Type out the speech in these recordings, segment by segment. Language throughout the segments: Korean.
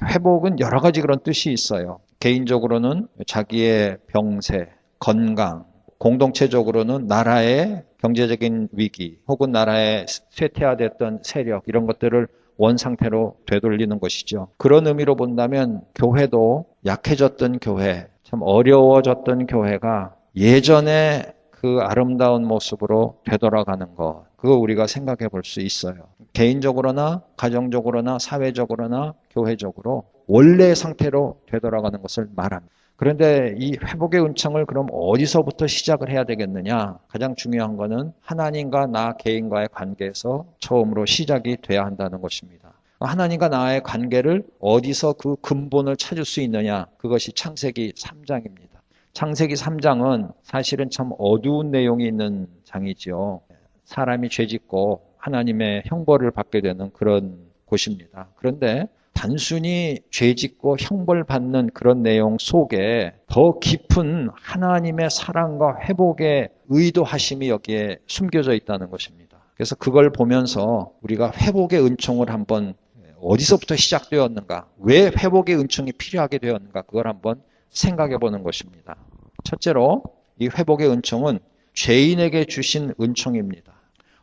회복은 여러 가지 그런 뜻이 있어요. 개인적으로는 자기의 병세, 건강, 공동체적으로는 나라의 경제적인 위기 혹은 나라의 쇠퇴화됐던 세력 이런 것들을 원상태로 되돌리는 것이죠. 그런 의미로 본다면 교회도 약해졌던 교회, 참 어려워졌던 교회가 예전에 그 아름다운 모습으로 되돌아가는 것, 그거 우리가 생각해 볼 수 있어요. 개인적으로나 가정적으로나 사회적으로나 교회적으로 원래의 상태로 되돌아가는 것을 말합니다. 그런데 이 회복의 은총을 그럼 어디서부터 시작을 해야 되겠느냐? 가장 중요한 것은 하나님과 나 개인과의 관계에서 처음으로 시작이 돼야 한다는 것입니다. 하나님과 나의 관계를 어디서 그 근본을 찾을 수 있느냐? 그것이 창세기 3장입니다. 창세기 3장은 사실은 참 어두운 내용이 있는 장이지요. 사람이 죄짓고 하나님의 형벌을 받게 되는 그런 곳입니다. 그런데 단순히 죄짓고 형벌받는 그런 내용 속에 더 깊은 하나님의 사랑과 회복의 의도하심이 여기에 숨겨져 있다는 것입니다. 그래서 그걸 보면서 우리가 회복의 은총을 한번 어디서부터 시작되었는가, 왜 회복의 은총이 필요하게 되었는가, 그걸 한번 생각해 보는 것입니다. 첫째로 이 회복의 은총은 죄인에게 주신 은총입니다.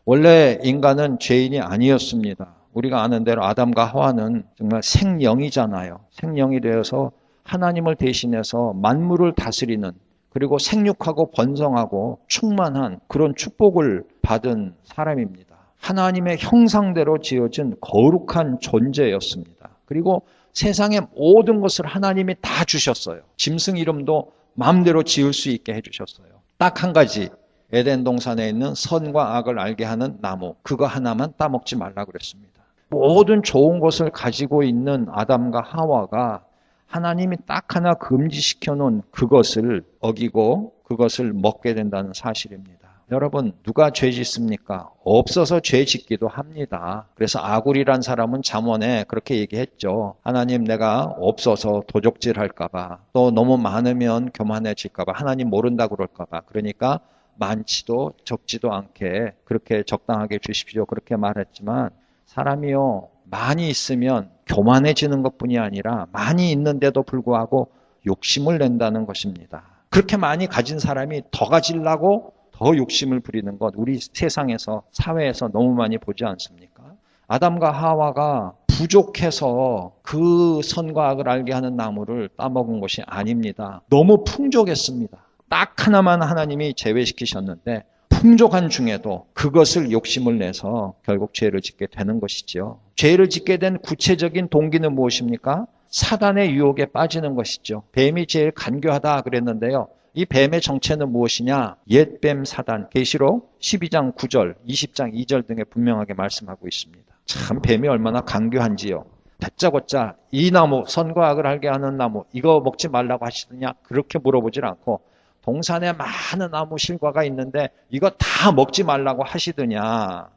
원래 인간은 죄인이 아니었습니다. 우리가 아는 대로 아담과 하와는 정말 생령이잖아요. 생령이 되어서 하나님을 대신해서 만물을 다스리는, 그리고 생육하고 번성하고 충만한 그런 축복을 받은 사람입니다. 하나님의 형상대로 지어진 거룩한 존재였습니다. 그리고 세상의 모든 것을 하나님이 다 주셨어요. 짐승 이름도 마음대로 지을 수 있게 해주셨어요. 딱 한 가지, 에덴 동산에 있는 선과 악을 알게 하는 나무, 그거 하나만 따먹지 말라고 그랬습니다. 모든 좋은 것을 가지고 있는 아담과 하와가 하나님이 딱 하나 금지시켜 놓은 그것을 어기고 그것을 먹게 된다는 사실입니다. 여러분, 누가 죄 짓습니까? 없어서 죄 짓기도 합니다. 그래서 아굴이란 사람은 잠언에 그렇게 얘기했죠. 하나님, 내가 없어서 도적질 할까봐, 또 너무 많으면 교만해질까봐, 하나님 모른다고 그럴까봐, 그러니까 많지도 적지도 않게 그렇게 적당하게 주십시오, 그렇게 말했지만, 사람이요, 많이 있으면 교만해지는 것뿐이 아니라 많이 있는데도 불구하고 욕심을 낸다는 것입니다. 그렇게 많이 가진 사람이 더 가지려고 더 욕심을 부리는 것, 우리 세상에서, 사회에서 너무 많이 보지 않습니까? 아담과 하와가 부족해서 그 선과 악을 알게 하는 나무를 따먹은 것이 아닙니다. 너무 풍족했습니다. 딱 하나만 하나님이 제외시키셨는데 풍족한 중에도 그것을 욕심을 내서 결국 죄를 짓게 되는 것이죠. 죄를 짓게 된 구체적인 동기는 무엇입니까? 사단의 유혹에 빠지는 것이죠. 뱀이 제일 간교하다 그랬는데요. 이 뱀의 정체는 무엇이냐? 옛뱀 사단, 계시록 12장 9절, 20장 2절 등에 분명하게 말씀하고 있습니다. 참 뱀이 얼마나 간교한지요. 다짜고짜 이 나무, 선과 악을 알게 하는 나무, 이거 먹지 말라고 하시느냐? 그렇게 물어보질 않고, 동산에 많은 나무 실과가 있는데 이거 다 먹지 말라고 하시더냐,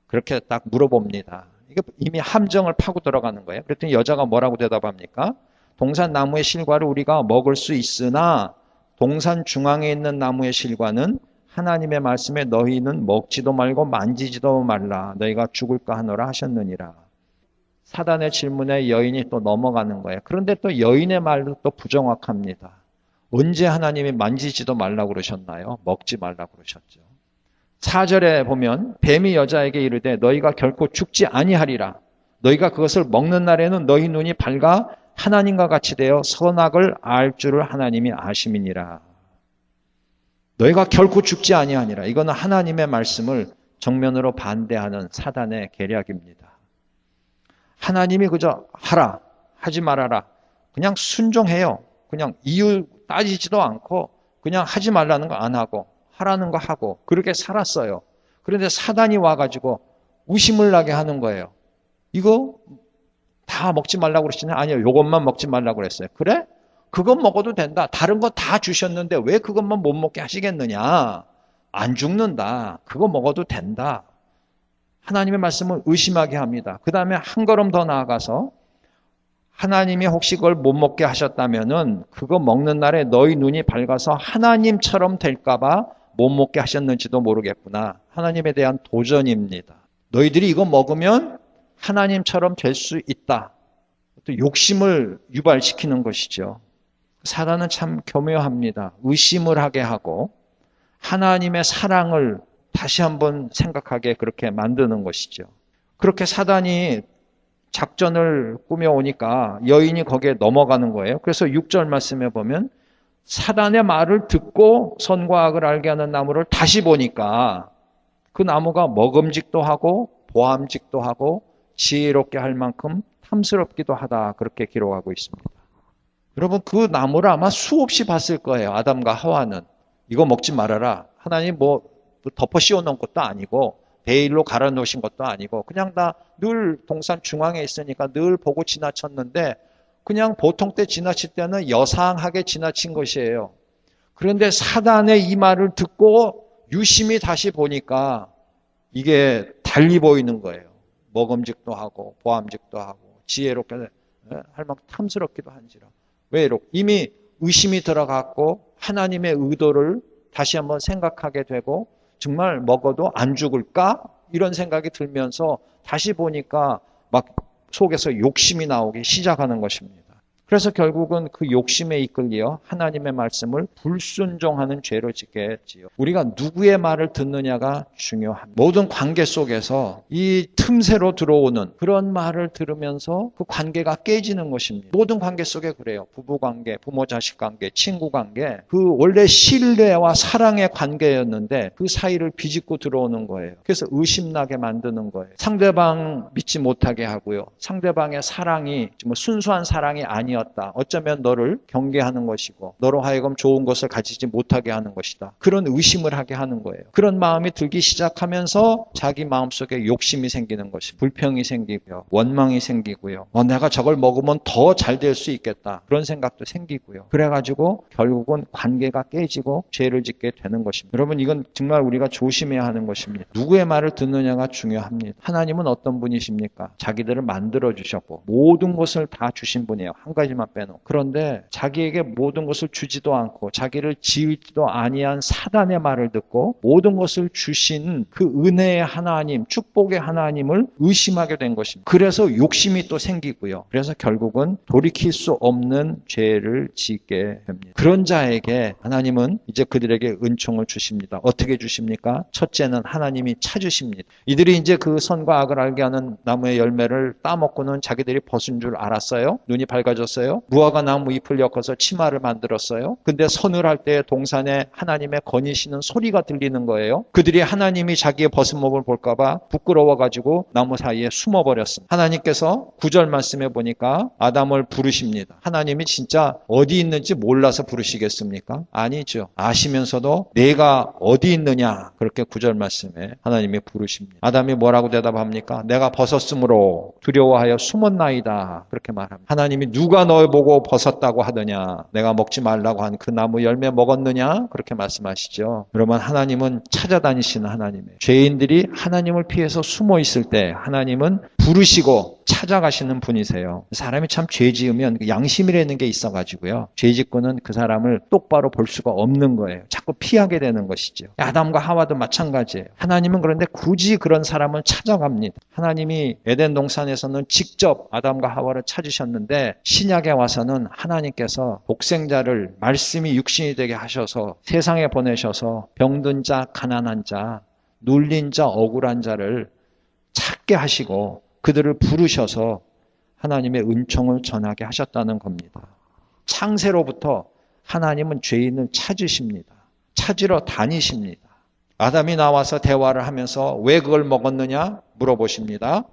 그렇게 딱 물어봅니다. 이게 이미 함정을 파고 들어가는 거예요. 그랬더니 여자가 뭐라고 대답합니까? 동산 나무의 실과를 우리가 먹을 수 있으나 동산 중앙에 있는 나무의 실과는 하나님의 말씀에 너희는 먹지도 말고 만지지도 말라, 너희가 죽을까 하노라 하셨느니라. 사단의 질문에 여인이 또 넘어가는 거예요. 그런데 또 여인의 말도 또 부정확합니다. 언제 하나님이 만지지도 말라고 그러셨나요? 먹지 말라고 그러셨죠. 4절에 보면 뱀이 여자에게 이르되 너희가 결코 죽지 아니하리라. 너희가 그것을 먹는 날에는 너희 눈이 밝아 하나님과 같이 되어 선악을 알 줄을 하나님이 아심이니라. 너희가 결코 죽지 아니하니라. 이거는 하나님의 말씀을 정면으로 반대하는 사단의 계략입니다. 하나님이 그저 하라, 하지 말아라, 그냥 순종해요. 그냥 이유 따지지도 않고 그냥 하지 말라는 거 안 하고 하라는 거 하고 그렇게 살았어요. 그런데 사단이 와가지고 의심을 나게 하는 거예요. 이거 다 먹지 말라고 그러시냐? 아니요, 이것만 먹지 말라고 그랬어요. 그래? 그것 먹어도 된다. 다른 거 다 주셨는데 왜 그것만 못 먹게 하시겠느냐? 안 죽는다. 그거 먹어도 된다. 하나님의 말씀을 의심하게 합니다. 그 다음에 한 걸음 더 나아가서 하나님이 혹시 그걸 못 먹게 하셨다면은 그거 먹는 날에 너희 눈이 밝아서 하나님처럼 될까봐 못 먹게 하셨는지도 모르겠구나. 하나님에 대한 도전입니다. 너희들이 이거 먹으면 하나님처럼 될 수 있다. 또 욕심을 유발시키는 것이죠. 사단은 참 교묘합니다. 의심을 하게 하고 하나님의 사랑을 다시 한번 생각하게 그렇게 만드는 것이죠. 그렇게 사단이 작전을 꾸며오니까 여인이 거기에 넘어가는 거예요. 그래서 6절 말씀에 보면 사단의 말을 듣고 선과 악을 알게 하는 나무를 다시 보니까 그 나무가 먹음직도 하고 보암직도 하고 지혜롭게 할 만큼 탐스럽기도 하다. 그렇게 기록하고 있습니다. 여러분 그 나무를 아마 수없이 봤을 거예요. 아담과 하와는. 이거 먹지 말아라. 하나님 뭐 덮어 씌워놓은 것도 아니고 베일로 갈아놓으신 것도 아니고 그냥 다 늘 동산 중앙에 있으니까 늘 보고 지나쳤는데 그냥 보통 때 지나칠 때는 여상하게 지나친 것이에요. 그런데 사단의 이 말을 듣고 유심히 다시 보니까 이게 달리 보이는 거예요. 먹음직도 하고 보암직도 하고 지혜롭게 할 만큼 탐스럽기도 한지라. 왜 이렇게? 이미 의심이 들어갔고 하나님의 의도를 다시 한번 생각하게 되고 정말 먹어도 안 죽을까? 이런 생각이 들면서 다시 보니까 막 속에서 욕심이 나오기 시작하는 것입니다. 그래서 결국은 그 욕심에 이끌려 하나님의 말씀을 불순종하는 죄를 짓게 했지요. 우리가 누구의 말을 듣느냐가 중요합니다. 모든 관계 속에서 이 틈새로 들어오는 그런 말을 들으면서 그 관계가 깨지는 것입니다. 모든 관계 속에 그래요. 부부관계, 부모자식 관계, 친구관계. 그 원래 신뢰와 사랑의 관계였는데 그 사이를 비집고 들어오는 거예요. 그래서 의심나게 만드는 거예요. 상대방 믿지 못하게 하고요. 상대방의 사랑이 정말 순수한 사랑이 아니었다. 어쩌면 너를 경계하는 것이고 너로 하여금 좋은 것을 가지지 못하게 하는 것이다. 그런 의심을 하게 하는 거예요. 그런 마음이 들기 시작하면서 자기 마음속에 욕심이 생기는 것입니다. 불평이 생기고요. 원망이 생기고요. 내가 저걸 먹으면 더 잘 될 수 있겠다. 그런 생각도 생기고요. 그래가지고 결국은 관계가 깨지고 죄를 짓게 되는 것입니다. 여러분 이건 정말 우리가 조심해야 하는 것입니다. 누구의 말을 듣느냐가 중요합니다. 하나님은 어떤 분이십니까? 자기들을 만들어주셨고 모든 것을 다 주신 분이에요. 한 가지만 빼놓고. 그런데 자기에게 모든 것을 주지도 않고 자기를 지으지도 아니한 사단의 말을 듣고 모든 것을 주신 그 은혜의 하나님, 축복의 하나님을 의심하게 된 것입니다. 그래서 욕심이 또 생기고요. 그래서 결국은 돌이킬 수 없는 죄를 짓게 됩니다. 그런 자에게 하나님은 이제 그들에게 은총을 주십니다. 어떻게 주십니까? 첫째는 하나님이 찾으십니다. 이들이 이제 그 선과 악을 알게 하는 나무의 열매를 따먹고는 자기들이 벗은 줄 알았어요. 눈이 밝아졌어요. 무화과 나무 잎을 엮어서 치마를 만들었어요. 근데 선을 할 때 동산에 하나님의 거니시는 소리가 들리는 거예요. 그들이 하나님이 자기의 벗은 몸을 볼까봐 부끄러워가지고 나무 사이에 숨어버렸습니다. 하나님께서 9절 말씀해 보니까 아담을 부르십니다. 하나님이 진짜 어디 있는지 몰라서 부르시겠습니까? 아니죠. 아시면서도 내가 어디 있느냐 그렇게 9절 말씀에 하나님이 부르십니다. 아담이 뭐라고 대답합니까? 내가 벗었으므로 두려워하여 숨었나이다 그렇게 말합니다. 하나님이 누가 널 보고 벗었다고 하더냐? 내가 먹지 말라고 한 그 나무 열매 먹었느냐? 그렇게 말씀하시죠. 여러분 하나님은 찾아다니시는 하나님이에요. 죄인들이 하나님을 피해서 숨어 있을 때 하나님은 부르시고 찾아가시는 분이세요. 사람이 참 죄 지으면 양심이라는 게 있어가지고요. 죄 짓고는 그 사람을 똑바로 볼 수가 없는 거예요. 자꾸 피하게 되는 것이죠. 아담과 하와도 마찬가지예요. 하나님은 그런데 굳이 그런 사람을 찾아갑니다. 하나님이 에덴 동산에서는 직접 아담과 하와를 찾으셨는데 신약에 와서는 하나님께서 독생자를 말씀이 육신이 되게 하셔서 세상에 보내셔서 병든 자, 가난한 자, 눌린 자, 억울한 자를 찾게 하시고 그들을 부르셔서 하나님의 은총을 전하게 하셨다는 겁니다. 창세로부터 하나님은 죄인을 찾으십니다. 찾으러 다니십니다. 아담이 나와서 대화를 하면서 왜 그걸 먹었느냐 물어보십니다.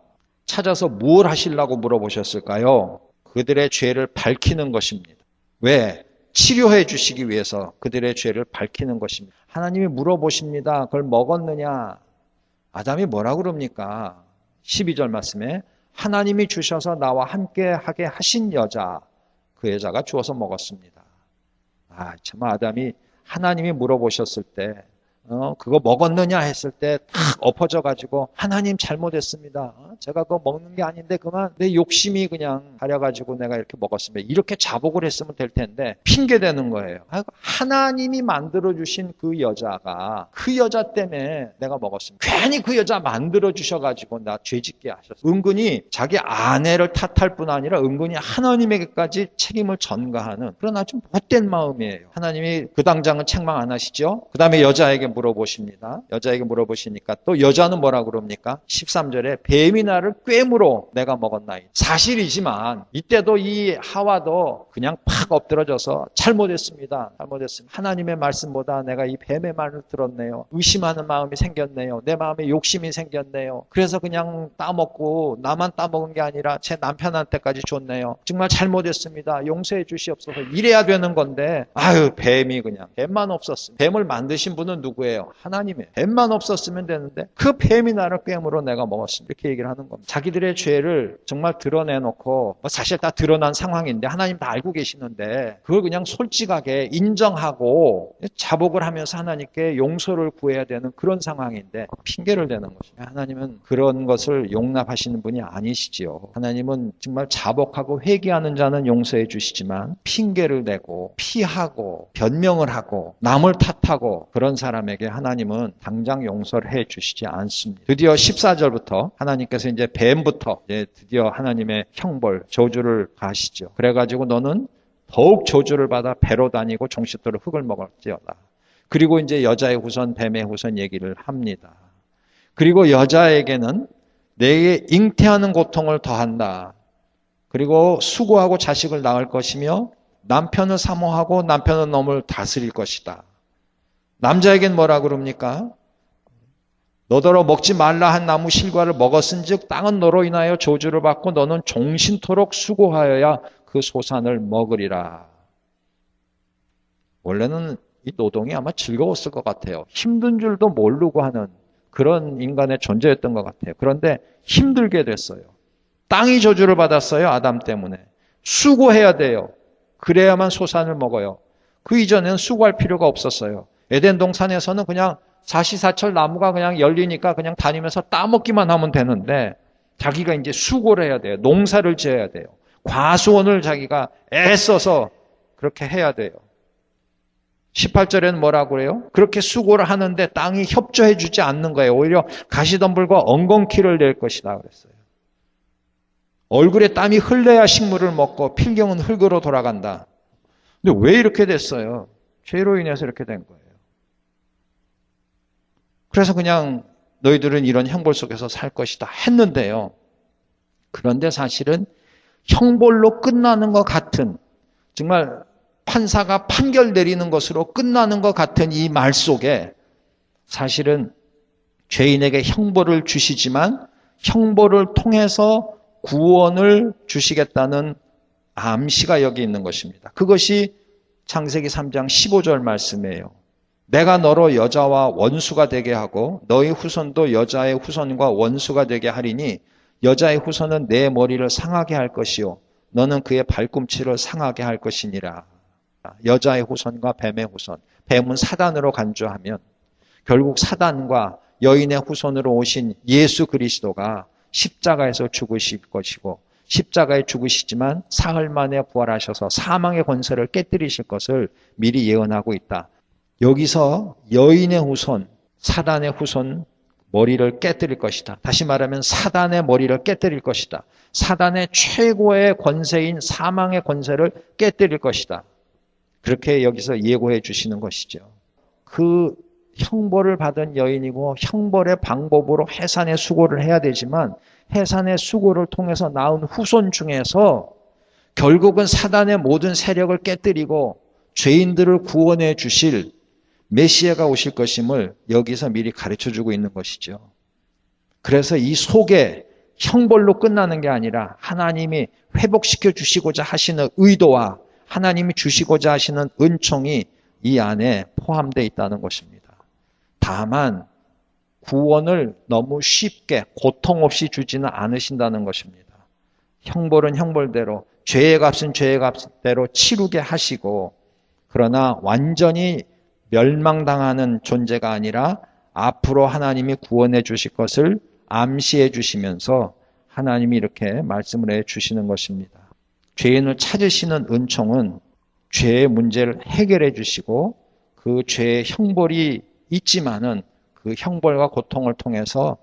찾아서 뭘 하시려고 물어보셨을까요? 그들의 죄를 밝히는 것입니다. 왜? 치료해 주시기 위해서 그들의 죄를 밝히는 것입니다. 하나님이 물어보십니다. 그걸 먹었느냐? 아담이 뭐라 그럽니까? 12절 말씀에 하나님이 주셔서 나와 함께 하게 하신 여자, 그 여자가 주어서 먹었습니다. 참 아담이 하나님이 물어보셨을 때 그거 먹었느냐 했을 때 탁 엎어져가지고 하나님 잘못했습니다. 제가 그거 먹는 게 아닌데 그만 내 욕심이 그냥 가려가지고 내가 이렇게 먹었습니다. 이렇게 자복을 했으면 될 텐데 핑계대는 거예요. 하나님이 만들어주신 그 여자가 그 여자 때문에 내가 먹었습니다. 괜히 그 여자 만들어주셔가지고 나 죄짓게 하셨어요. 은근히 자기 아내를 탓할 뿐 아니라 은근히 하나님에게까지 책임을 전가하는 그런 아주 못된 마음이에요. 하나님이 그 당장은 책망 안 하시죠? 그 다음에 여자에게 물어보십니다. 여자에게 물어보시니까 또 여자는 뭐라 그럽니까? 13절에 뱀이 나를 꿰물어 내가 먹었나이다. 사실이지만 이때도 이 하와도 그냥 팍 엎드러져서 잘못했습니다. 하나님의 말씀보다 내가 이 뱀의 말을 들었네요. 의심하는 마음이 생겼네요. 내 마음에 욕심이 생겼네요. 그래서 그냥 따먹고 나만 따먹은 게 아니라 제 남편한테까지 줬네요. 정말 잘못했습니다. 용서해 주시옵소서. 이래야 되는 건데 뱀만 없었으면. 뱀을 만드신 분은 누구예요? 하나님이에요. 뱀만 없었으면 되는데 그 뱀이 나를 꿰물어 내가 먹었습니다. 이렇게 얘기를 하는 겁니다. 자기들의 죄를 정말 드러내놓고 사실 다 드러난 상황인데 하나님 다 알고 계시는데 그걸 그냥 솔직하게 인정하고 자복을 하면서 하나님께 용서를 구해야 되는 그런 상황인데 핑계를 대는 것입니다. 하나님은 그런 것을 용납하시는 분이 아니시지요. 하나님은 정말 자복하고 회개하는 자는 용서해 주시지만 핑계를 대고 피하고 변명을 하고 남을 탓하고 그런 사람에게 하나님은 당장 용서를 해 주시지 않습니다. 드디어 14절부터 하나님께서 이제 뱀부터 드디어 하나님의 형벌, 저주를 가하시죠. 그래가지고 너는 더욱 저주를 받아 배로 다니고 종싯돌로 흙을 먹을지어다. 그리고 이제 여자의 후손, 뱀의 후손 얘기를 합니다. 그리고 여자에게는 내게 잉태하는 고통을 더한다. 그리고 수고하고 자식을 낳을 것이며 남편을 사모하고 남편은 놈을 다스릴 것이다. 남자에겐 뭐라 그럽니까? 너더러 먹지 말라 한 나무 실과를 먹었은즉 땅은 너로 인하여 저주를 받고 너는 종신토록 수고하여야 그 소산을 먹으리라. 원래는 이 노동이 아마 즐거웠을 것 같아요. 힘든 줄도 모르고 하는 그런 인간의 존재였던 것 같아요. 그런데 힘들게 됐어요. 땅이 저주를 받았어요. 아담 때문에. 수고해야 돼요. 그래야만 소산을 먹어요. 그 이전에는 수고할 필요가 없었어요. 에덴 동산에서는 그냥 사시사철 나무가 그냥 열리니까 그냥 다니면서 따먹기만 하면 되는데 자기가 이제 수고를 해야 돼요. 농사를 지어야 돼요. 과수원을 자기가 애써서 그렇게 해야 돼요. 18절에는 뭐라고 그래요? 그렇게 수고를 하는데 땅이 협조해 주지 않는 거예요. 오히려 가시덤불과 엉겅퀴를 낼 것이다 그랬어요. 얼굴에 땀이 흘러야 식물을 먹고 필경은 흙으로 돌아간다. 근데 왜 이렇게 됐어요? 죄로 인해서 이렇게 된 거예요. 그래서 그냥 너희들은 이런 형벌 속에서 살 것이다 했는데요. 그런데 사실은 형벌로 끝나는 것 같은, 정말 판사가 판결 내리는 것으로 끝나는 것 같은 이 말 속에 사실은 죄인에게 형벌을 주시지만 형벌을 통해서 구원을 주시겠다는 암시가 여기 있는 것입니다. 그것이 창세기 3장 15절 말씀이에요. 내가 너로 여자와 원수가 되게 하고 너희 후손도 여자의 후손과 원수가 되게 하리니 여자의 후손은 내 머리를 상하게 할 것이요 너는 그의 발꿈치를 상하게 할 것이니라. 여자의 후손과 뱀의 후손. 뱀은 사단으로 간주하면 결국 사단과 여인의 후손으로 오신 예수 그리스도가 십자가에서 죽으실 것이고 십자가에 죽으시지만 사흘 만에 부활하셔서 사망의 권세를 깨뜨리실 것을 미리 예언하고 있다. 여기서 여인의 후손, 사단의 후손 머리를 깨뜨릴 것이다. 다시 말하면 사단의 머리를 깨뜨릴 것이다. 사단의 최고의 권세인 사망의 권세를 깨뜨릴 것이다. 그렇게 여기서 예고해 주시는 것이죠. 그 형벌을 받은 여인이고 형벌의 방법으로 해산의 수고를 해야 되지만 해산의 수고를 통해서 낳은 후손 중에서 결국은 사단의 모든 세력을 깨뜨리고 죄인들을 구원해 주실 메시아가 오실 것임을 여기서 미리 가르쳐주고 있는 것이죠. 그래서 이 속에 형벌로 끝나는 게 아니라 하나님이 회복시켜 주시고자 하시는 의도와 하나님이 주시고자 하시는 은총이 이 안에 포함되어 있다는 것입니다. 다만 구원을 너무 쉽게 고통 없이 주지는 않으신다는 것입니다. 형벌은 형벌대로, 죄의 값은 죄의 값대로 치르게 하시고 그러나 완전히 멸망당하는 존재가 아니라 앞으로 하나님이 구원해 주실 것을 암시해 주시면서 하나님이 이렇게 말씀을 해 주시는 것입니다. 죄인을 찾으시는 은총은 죄의 문제를 해결해 주시고 그 죄의 형벌이 있지만은 그 형벌과 고통을 통해서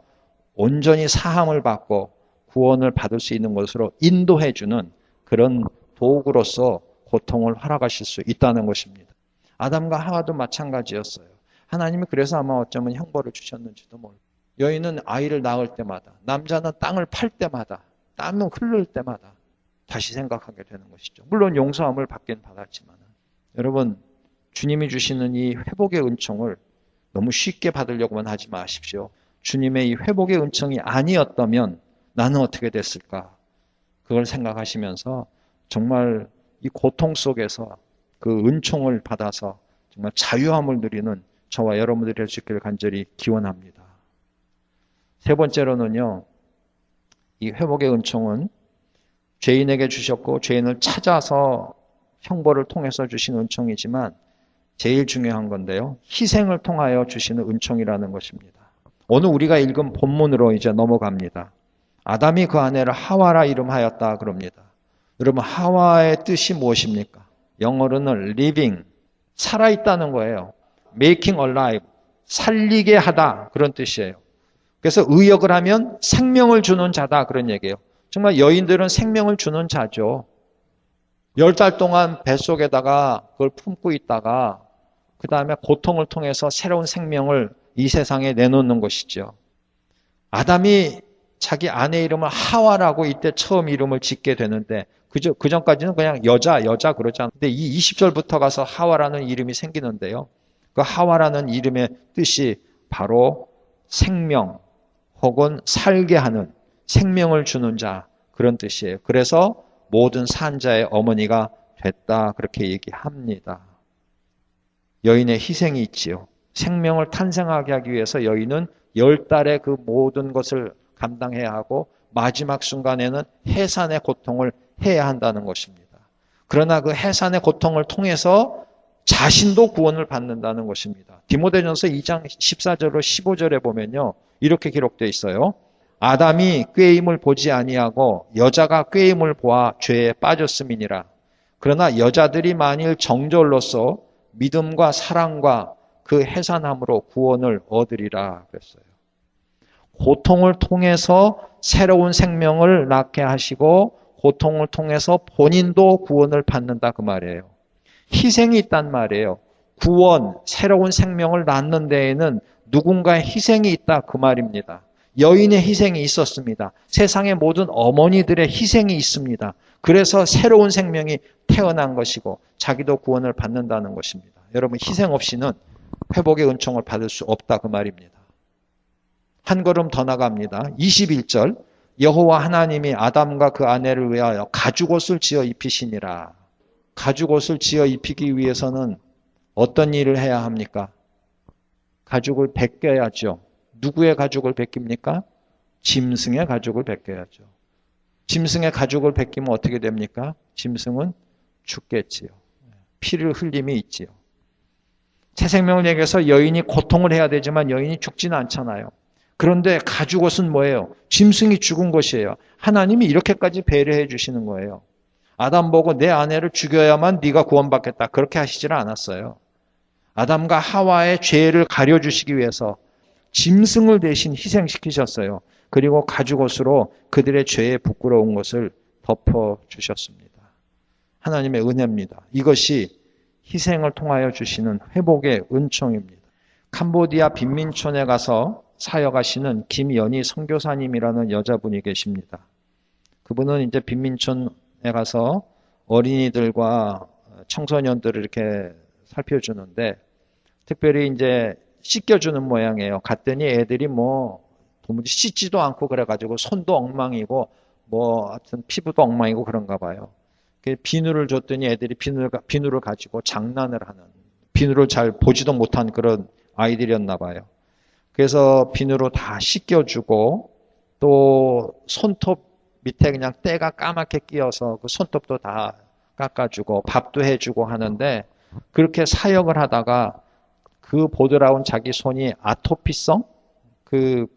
온전히 사함을 받고 구원을 받을 수 있는 것으로 인도해 주는 그런 도구로서 고통을 허락하실 수 있다는 것입니다. 아담과 하와도 마찬가지였어요. 하나님이 그래서 아마 어쩌면 형벌을 주셨는지도 모르겠어요. 여인은 아이를 낳을 때마다, 남자는 땅을 팔 때마다, 땀을 흘릴 때마다 다시 생각하게 되는 것이죠. 물론 용서함을 받긴 받았지만 여러분, 주님이 주시는 이 회복의 은총을 너무 쉽게 받으려고만 하지 마십시오. 주님의 이 회복의 은총이 아니었다면 나는 어떻게 됐을까? 그걸 생각하시면서 정말 이 고통 속에서 그 은총을 받아서 정말 자유함을 누리는 저와 여러분들이 될 수 있기를 간절히 기원합니다. 세 번째로는요, 이 회복의 은총은 죄인에게 주셨고 죄인을 찾아서 형벌을 통해서 주신 은총이지만 제일 중요한 건데요, 희생을 통하여 주시는 은총이라는 것입니다. 오늘 우리가 읽은 본문으로 이제 넘어갑니다. 아담이 그 아내를 하와라 이름하였다 그럽니다. 여러분, 하와의 뜻이 무엇입니까? 영어로는 living, 살아있다는 거예요. making alive, 살리게 하다 그런 뜻이에요. 그래서 의역을 하면 생명을 주는 자다 그런 얘기예요. 정말 여인들은 생명을 주는 자죠. 10달 동안 뱃속에다가 그걸 품고 있다가 그 다음에 고통을 통해서 새로운 생명을 이 세상에 내놓는 것이죠. 아담이 자기 아내 이름을 하와라고 이때 처음 이름을 짓게 되는데 그 전까지는 그냥 여자 그러지 않는데 이 20절부터 가서 하와라는 이름이 생기는데요. 그 하와라는 이름의 뜻이 바로 생명 혹은 살게 하는, 생명을 주는 자 그런 뜻이에요. 그래서 모든 산자의 어머니가 됐다 그렇게 얘기합니다. 여인의 희생이 있지요. 생명을 탄생하게 하기 위해서 여인은 10달의 그 모든 것을 감당해야 하고 마지막 순간에는 해산의 고통을 해야 한다는 것입니다. 그러나 그 해산의 고통을 통해서 자신도 구원을 받는다는 것입니다. 디모데전서 2장 14절로 15절에 보면요, 이렇게 기록되어 있어요. 아담이 꾀임을 보지 아니하고 여자가 꾀임을 보아 죄에 빠졌음이니라. 그러나 여자들이 만일 정절로서 믿음과 사랑과 그 해산함으로 구원을 얻으리라 그랬어요. 고통을 통해서 새로운 생명을 낳게 하시고 고통을 통해서 본인도 구원을 받는다 그 말이에요. 희생이 있단 말이에요. 구원, 새로운 생명을 낳는 데에는 누군가의 희생이 있다 그 말입니다. 여인의 희생이 있었습니다. 세상의 모든 어머니들의 희생이 있습니다. 그래서 새로운 생명이 태어난 것이고 자기도 구원을 받는다는 것입니다. 여러분, 희생 없이는 회복의 은총을 받을 수 없다 그 말입니다. 한 걸음 더 나갑니다. 21절, 여호와 하나님이 아담과 그 아내를 위하여 가죽옷을 지어 입히시니라. 가죽옷을 지어 입히기 위해서는 어떤 일을 해야 합니까? 가죽을 벗겨야죠. 누구의 가죽을 벗깁니까? 짐승의 가죽을 벗겨야죠. 짐승의 가죽을 벗기면 어떻게 됩니까? 짐승은 죽겠지요. 피를 흘림이 있지요. 새 생명을 얘기해서 여인이 고통을 해야 되지만 여인이 죽지는 않잖아요. 그런데 가죽옷은 뭐예요? 짐승이 죽은 것이에요. 하나님이 이렇게까지 배려해 주시는 거예요. 아담 보고 내 아내를 죽여야만 네가 구원받겠다 그렇게 하시지는 않았어요. 아담과 하와의 죄를 가려주시기 위해서 짐승을 대신 희생시키셨어요. 그리고 가죽옷으로 그들의 죄에 부끄러운 것을 덮어주셨습니다. 하나님의 은혜입니다. 이것이 희생을 통하여 주시는 회복의 은총입니다. 캄보디아 빈민촌에 가서 사역하시는 김연희 선교사님이라는 여자분이 계십니다. 그분은 이제 빈민촌에 가서 어린이들과 청소년들을 이렇게 살펴주는데 특별히 이제 씻겨주는 모양이에요. 갔더니 애들이 도무지 씻지도 않고 그래가지고 손도 엉망이고 하여튼 피부도 엉망이고 그런가 봐요. 비누를 줬더니 애들이 비누를 가지고 장난을 하는, 비누를 잘 보지도 못한 그런 아이들이었나 봐요. 그래서 비누로 다 씻겨주고 또 손톱 밑에 그냥 때가 까맣게 끼어서 그 손톱도 다 깎아주고 밥도 해주고 하는데 그렇게 사역을 하다가 그 보드라운 자기 손이 아토피성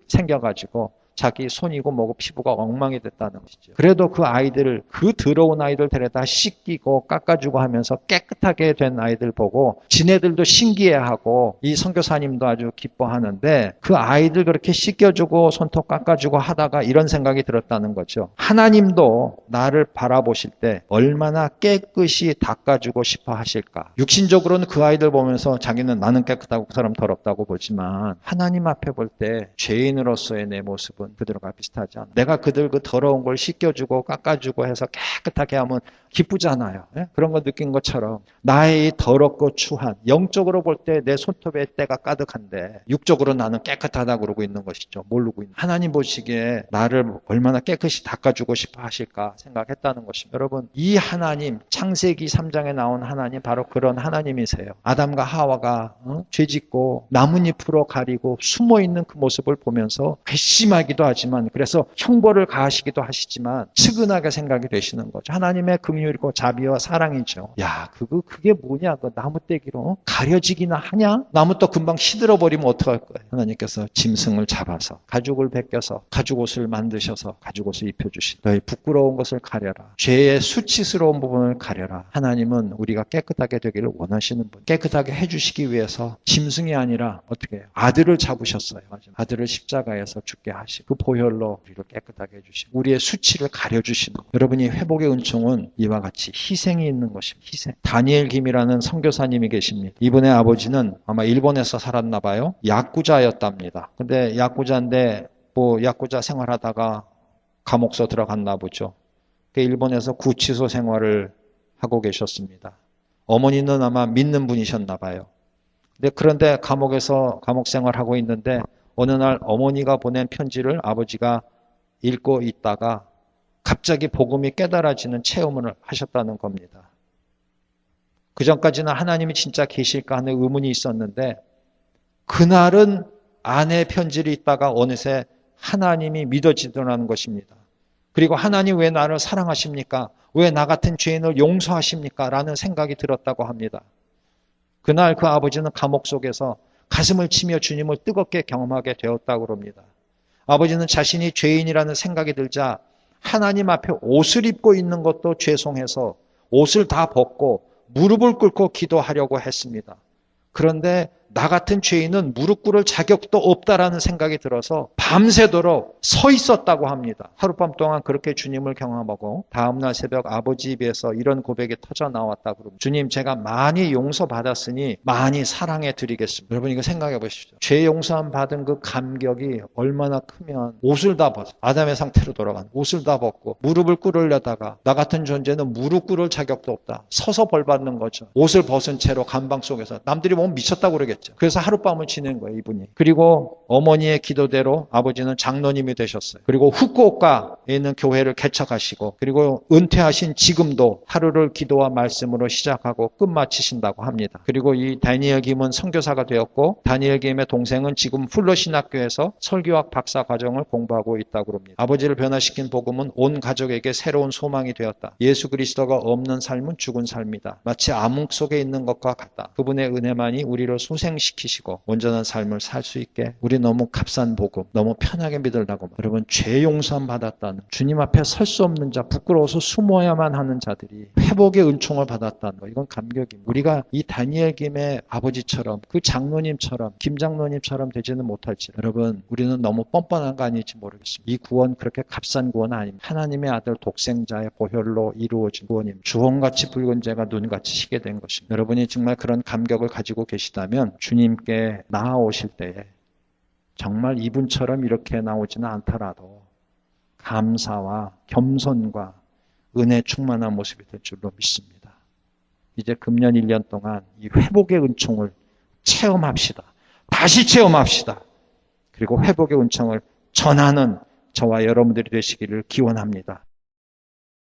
생겨가지고 자기 손이고 뭐고 피부가 엉망이 됐다는 것이죠. 그래도 그 아이들을, 그 더러운 아이들 데려다 씻기고 깎아주고 하면서 깨끗하게 된 아이들 보고 지네들도 신기해하고 이 선교사님도 아주 기뻐하는데, 그 아이들 그렇게 씻겨주고 손톱 깎아주고 하다가 이런 생각이 들었다는 거죠. 하나님도 나를 바라보실 때 얼마나 깨끗이 닦아주고 싶어 하실까. 육신적으로는 그 아이들 보면서 자기는 나는 깨끗하고 그 사람 더럽다고 보지만, 하나님 앞에 볼 때 죄인으로서의 내 모습은 그들과 비슷하지 않아. 내가 그들 그 더러운 걸 씻겨주고 깎아주고 해서 깨끗하게 하면 기쁘잖아요. 예? 그런 거 느낀 것처럼 나의 이 더럽고 추한, 영적으로 볼 때 내 손톱에 때가 가득한데 육적으로 나는 깨끗하다고 그러고 있는 것이죠. 모르고 있는. 하나님 보시기에 나를 얼마나 깨끗이 닦아주고 싶어 하실까 생각했다는 것입니다. 여러분, 이 하나님, 창세기 3장에 나온 하나님, 바로 그런 하나님이세요. 아담과 하와가 죄짓고 나뭇잎으로 가리고 숨어있는 그 모습을 보면서 괘씸하기도 하지만, 그래서 형벌을 가하시기도 하시지만 측은하게 생각이 되시는 거죠. 하나님의 긍휼이고 자비와 사랑이죠. 야, 그게 뭐냐? 그 나무떼기로 가려지기나 하냐? 나무 또 금방 시들어버리면 어떡할 거예요? 하나님께서 짐승을 잡아서 가죽을 벗겨서 가죽옷을 만드셔서 가죽옷을 입혀주신, 너희 부끄러운 것을 가려라. 죄의 수치스러운 부분을 가려라. 하나님은 우리가 깨끗하게 되기를 원하시는 분. 깨끗하게 해주시기 위해서 짐승이 아니라 어떻게 해요? 아들을 잡으셨어요. 아들을 십자가에서 죽게 하시고 그 보혈로 우리를 깨끗하게 해주시고 우리의 수치를 가려주시는 것. 여러분이 회복의 은총은 이와 같이 희생이 있는 것입니다. 희생. 다니엘 김이라는 선교사님이 계십니다. 이분의 아버지는 아마 일본에서 살았나 봐요. 야쿠자였답니다. 근데 야쿠자인데 야쿠자 생활하다가 감옥서 들어갔나 보죠. 일본에서 구치소 생활을 하고 계셨습니다. 어머니는 아마 믿는 분이셨나 봐요. 그런데 감옥에서 감옥 생활하고 있는데 어느 날 어머니가 보낸 편지를 아버지가 읽고 있다가 갑자기 복음이 깨달아지는 체험을 하셨다는 겁니다. 그 전까지는 하나님이 진짜 계실까 하는 의문이 있었는데, 그날은 아내의 편지를 읽다가 어느새 하나님이 믿어지더라는 것입니다. 그리고 하나님 왜 나를 사랑하십니까? 왜 나 같은 죄인을 용서하십니까? 라는 생각이 들었다고 합니다. 그날 그 아버지는 감옥 속에서 가슴을 치며 주님을 뜨겁게 경험하게 되었다고 합니다. 아버지는 자신이 죄인이라는 생각이 들자 하나님 앞에 옷을 입고 있는 것도 죄송해서 옷을 다 벗고 무릎을 꿇고 기도하려고 했습니다. 그런데 나 같은 죄인은 무릎 꿇을 자격도 없다라는 생각이 들어서 밤새도록 서 있었다고 합니다. 하룻밤 동안 그렇게 주님을 경험하고 다음날 새벽 아버지 입에서 이런 고백이 터져 나왔다고 합니다. 주님, 제가 많이 용서받았으니 많이 사랑해 드리겠습니다. 여러분, 이거 생각해 보십시오. 죄 용서함 받은 그 감격이 얼마나 크면 옷을 다 벗어, 아담의 상태로 돌아간 옷을 다 벗고 무릎을 꿇으려다가 나 같은 존재는 무릎 꿇을 자격도 없다. 서서 벌 받는 거죠. 옷을 벗은 채로 감방 속에서 남들이 보면 미쳤다고 그러겠죠. 그래서 하룻밤을 지낸 거예요, 이분이. 그리고 어머니의 기도대로 아버지는 장로님이 되셨어요. 그리고 후쿠오카에 있는 교회를 개척하시고, 그리고 은퇴하신 지금도 하루를 기도와 말씀으로 시작하고 끝마치신다고 합니다. 그리고 이 다니엘 김은 선교사가 되었고, 다니엘 김의 동생은 지금 풀러 신학교에서 설교학 박사 과정을 공부하고 있다고 합니다. 아버지를 변화시킨 복음은 온 가족에게 새로운 소망이 되었다. 예수 그리스도가 없는 삶은 죽은 삶이다. 마치 암흑 속에 있는 것과 같다. 그분의 은혜만이 우리를 소생시키시고 온전한 삶을 살 수 있게. 우리 너무 값싼 복음, 너무 편하게 믿으려고, 여러분, 죄 용서함 받았다는, 주님 앞에 설 수 없는 자, 부끄러워서 숨어야만 하는 자들이 회복의 은총을 받았다는 거, 이건 감격입니다. 우리가 이 다니엘 김의 아버지처럼, 그 장로님처럼, 김 장로님처럼 되지는 못할지, 여러분, 우리는 너무 뻔뻔한 거 아닐지 모르겠습니다. 이 구원 그렇게 값싼 구원 아닙니다. 하나님의 아들 독생자의 보혈로 이루어진 구원입니다. 주홍같이 붉은 죄가 눈같이 희게 된 것입니다. 여러분이 정말 그런 감격을 가지고 계시다면 주님께 나아오실 때에 정말 이분처럼 이렇게 나오지는 않더라도 감사와 겸손과 은혜 충만한 모습이 될 줄로 믿습니다. 이제 금년 1년 동안 이 회복의 은총을 체험합시다. 다시 체험합시다. 그리고 회복의 은총을 전하는 저와 여러분들이 되시기를 기원합니다.